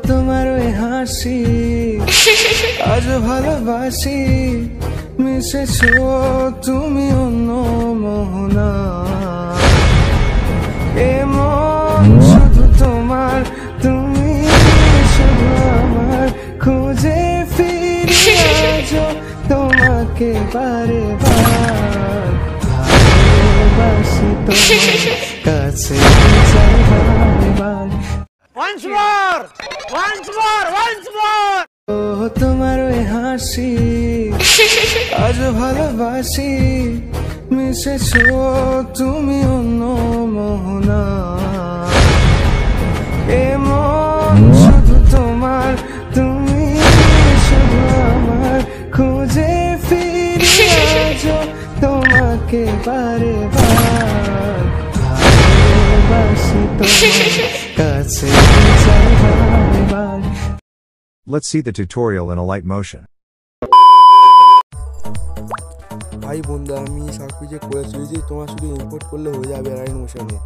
তোমার ওই হাসি আজ ভালোবাসি, মিশেছো তুমি অন্য মোহনা। এ মন শুধু তোমার, তুমি শুধু আমার, খুঁজে ফিরি আজও তোমাকে বারে বার। ভালোবাসি তোমার কাছে চাই বারে বার। Once more! Once more! Once more! ও তোমার ওই হাসি আজ ভালোবাসি, মিশেছো তুমি অন্য মোহনা। এ মন শুধু তোমার, তুমি শুধু আমার, খুঁজে ফিরি আজও তোমাকে বারে বার। ভালোবাসি তোমার কাছে চাই বারে বার। Let's see the tutorial in a light motion. ভাই বন্ধু আমি সব কিছু করে শুয়েছি, তোমার শুধু ইম্পোর্ট করলে হয়ে যাবে রাইট মোশনে।